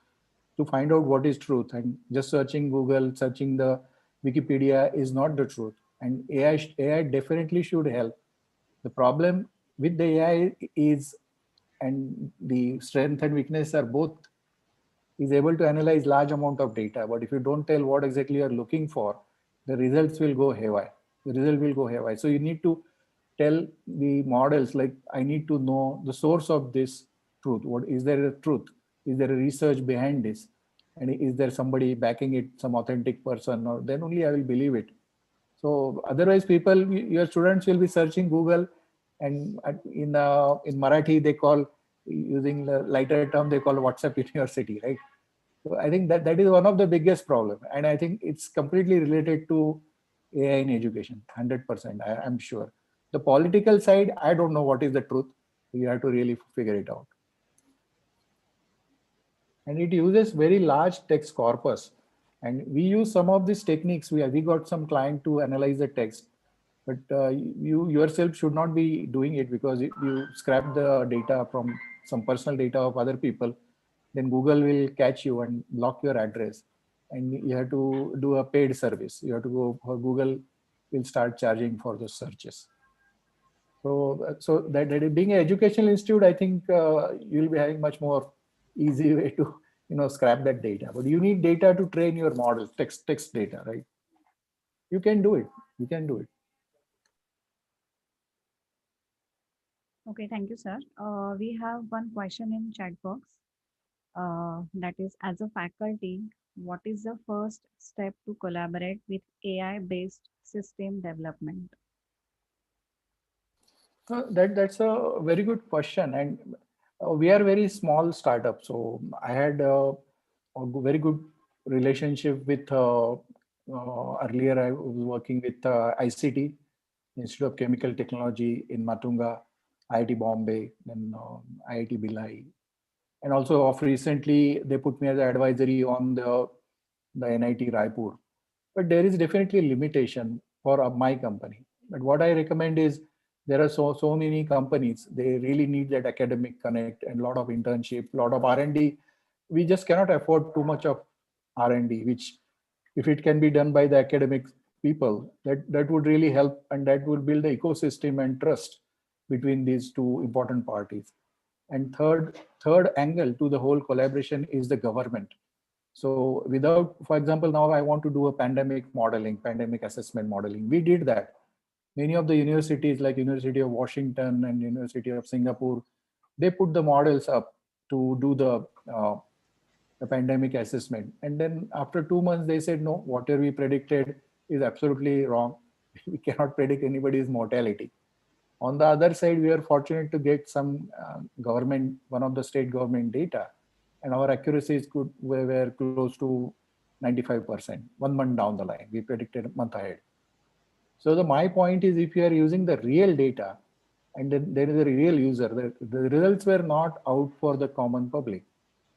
to find out what is truth. And just searching Google, searching the Wikipedia is not the truth. And AI definitely should help. The problem with the AI is, and the strength and weakness are both is able to analyze large amount of data. But if you don't tell what exactly you are looking for, the results will go haywire. The result will go haywire. So you need to tell the models, like, I need to know the source of this truth. What is there a truth? Is there a research behind this? And is there somebody backing it, some authentic person? Or then only I will believe it. So otherwise, people, your students will be searching Google, and in Marathi they call, using the lighter term, they call WhatsApp University, right? So I think that is one of the biggest problem, and I think it's completely related to AI in education, 100%. I'm sure. The political side, I don't know what is the truth. You have to really figure it out. And it uses very large text corpus, and we use some of these techniques. We got some client to analyze the text, but you yourself should not be doing it, because if you scrap the data from some personal data of other people, then Google will catch you and block your address, and you have to do a paid service. You have to go for Google, will start charging for the searches. So that being an educational institute, I think you'll be having much more easy way to scrap that data. But you need data to train your model, text data, right? You can do it. You can do it. Okay, thank you, sir. We have one question in chat box. That is, as a faculty, what is the first step to collaborate with AI-based system development? That's a very good question, and we are very small startup. So I had a very good relationship with earlier. I was working with ICT, Institute of Chemical Technology in Matunga, IIT Bombay, then IIT Bhilai, and also of recently they put me as an advisory on the NIT Raipur. But there is definitely a limitation for my company. But what I recommend is, there are so many companies, they really need that academic connect and a lot of internship, a lot of R&D. We just cannot afford too much of R&D, which if it can be done by the academic people, that would really help, and that will build the ecosystem and trust between these two important parties. And third angle to the whole collaboration is the government. So without, for example, now I want to do a pandemic modeling, pandemic assessment modeling. We did that. Many of the universities like University of Washington and University of Singapore, they put the models up to do the pandemic assessment. And then after 2 months, they said, no, whatever we predicted is absolutely wrong. We cannot predict anybody's mortality. On the other side, we are fortunate to get some government, one of the state government data, and our accuracies were close to 95%, 1 month down the line. We predicted a month ahead. So my point is, if you are using the real data, and then there is a real user, the results were not out for the common public.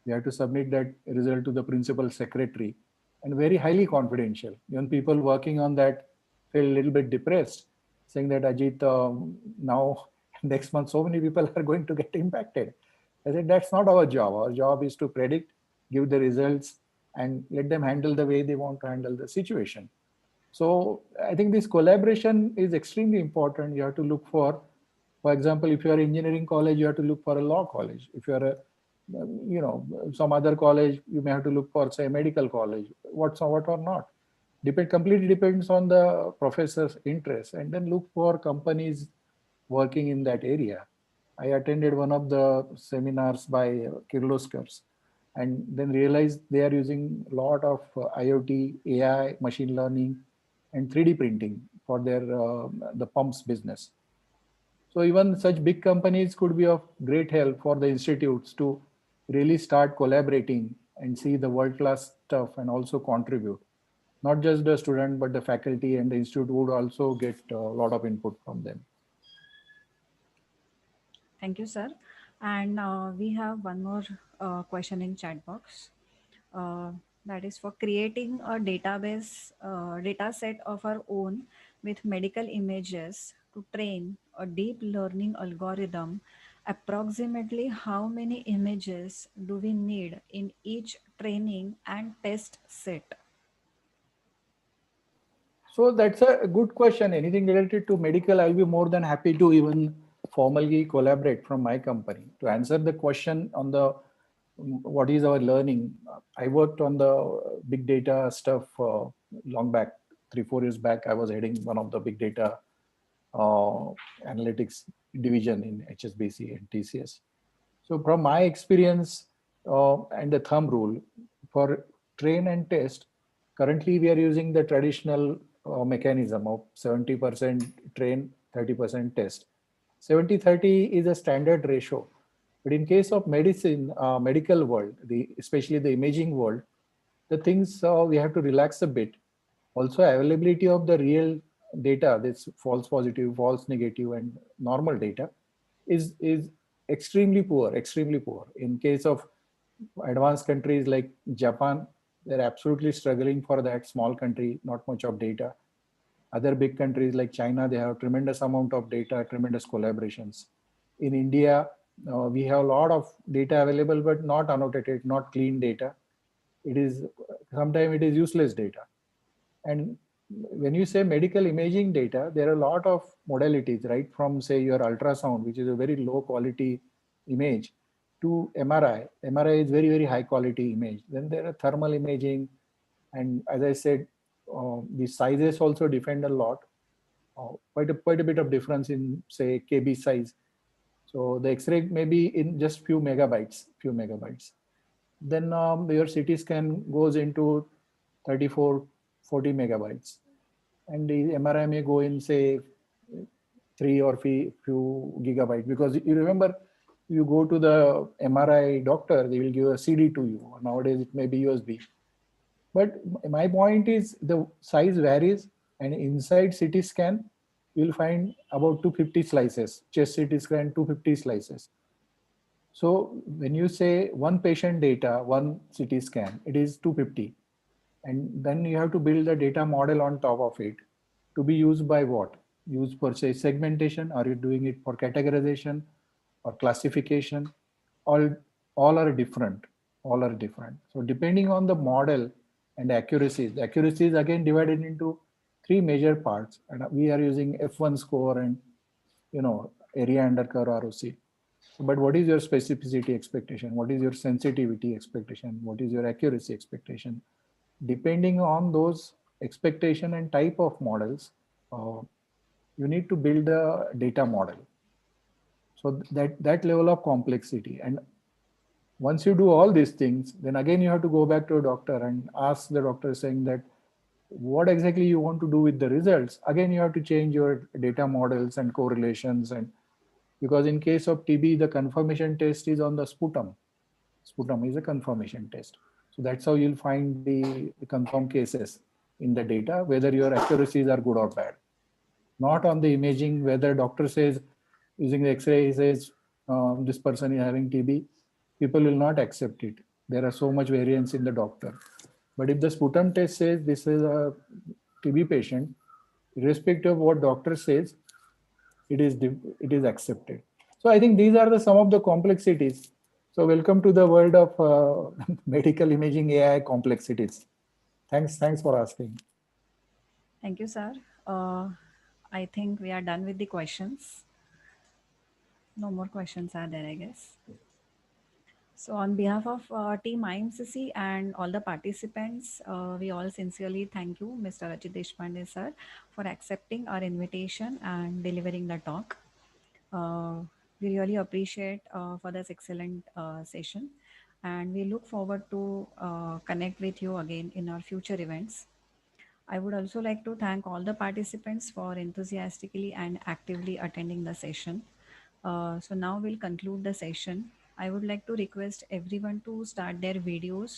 You have to submit that result to the principal secretary, and very highly confidential. Even people working on that feel a little bit depressed, saying that, Ajit, now next month so many people are going to get impacted. I said, that's not our job. Our job is to predict, give the results, and let them handle the way they want to handle the situation. So I think this collaboration is extremely important. You have to look for example, if you are engineering college, you have to look for a law college. If you are some other college, you may have to look for, say, a medical college, what or not. Completely depends on the professor's interest, and then look for companies working in that area. I attended one of the seminars by Kirloskars, and then realized they are using a lot of IoT, AI, machine learning, and 3D printing for their the pumps business. So even such big companies could be of great help for the institutes to really start collaborating and see the world-class stuff and also contribute. Not just the student, but the faculty and the institute would also get a lot of input from them. Thank you, sir. And we have one more question in chat box. Uh, that is for creating a data set of our own with medical images to train a deep learning algorithm. Approximately how many images do we need in each training and test set? So that's a good question. Anything related to medical, I'll be more than happy to even formally collaborate from my company to answer the question on the what is our learning. I worked on the big data stuff long back, 3-4 years back. I was heading one of the big data uh, analytics division in HSBC and TCS. So from my experience and the thumb rule for train and test, currently we are using the traditional mechanism of 70% train, 30% test. 70-30 is a standard ratio. But in case of medicine, medical world, especially the imaging world, the things we have to relax a bit. Also, availability of the real data, this false positive, false negative, and normal data, is extremely poor. Extremely poor. In case of advanced countries like Japan, they're absolutely struggling for that. Small country, not much of data. Other big countries like China, they have tremendous amount of data, tremendous collaborations. In India, we have a lot of data available, but not annotated, not clean data. It is sometimes it is useless data. And when you say medical imaging data, there are a lot of modalities, right? From say your ultrasound, which is a very low quality image, to MRI. MRI is very, very high quality image. Then there are thermal imaging. And as I said, the sizes also depend a lot. Quite a bit of difference in say KB size. So the X-ray may be in just few megabytes. Then your CT scan goes into 34, 40 megabytes. And the MRI may go in say 3 or few gigabytes, because you remember you go to the MRI doctor, they will give a CD to you. Nowadays it may be USB. But my point is the size varies, and inside CT scan, you'll find about 250 slices, chest CT scan 250 slices. So when you say one patient data, one CT scan, it is 250. And then you have to build a data model on top of it to be used by what? Used for say segmentation. Are you doing it for categorization or classification? All, all are different. All are different. So depending on the model and the accuracy is again divided into three major parts. And we are using F1 score and area under curve ROC. But what is your specificity expectation? What is your sensitivity expectation? What is your accuracy expectation? Depending on those expectation and type of models, uh, you need to build a data model. So that level of complexity. And once you do all these things, then again you have to go back to a doctor and ask the doctor saying that what exactly you want to do with the results. Again, you have to change your data models and correlations. And because in case of TB, the confirmation test is on the sputum. Sputum is a confirmation test. So that's how you'll find the confirmed cases in the data, whether your accuracies are good or bad. Not on the imaging, whether doctor says using the X-ray, he says this person is having TB, people will not accept it. There are so much variance in the doctor. But if the sputum test says this is a TB patient, irrespective of what doctor says, it is accepted. So I think these are some of the complexities. So welcome to the world of medical imaging AI complexities. Thanks for asking. Thank you, sir. Uh, I think we are done with the questions. No more questions are there, I guess. So, on behalf of Team IMCC and all the participants, we all sincerely thank you, Mr. Ajit Deshpande, sir, for accepting our invitation and delivering the talk. Uh, we really appreciate for this excellent session, and we look forward to connect with you again in our future events. I would also like to thank all the participants for enthusiastically and actively attending the session. So now we'll conclude the session. I would like to request everyone to start their videos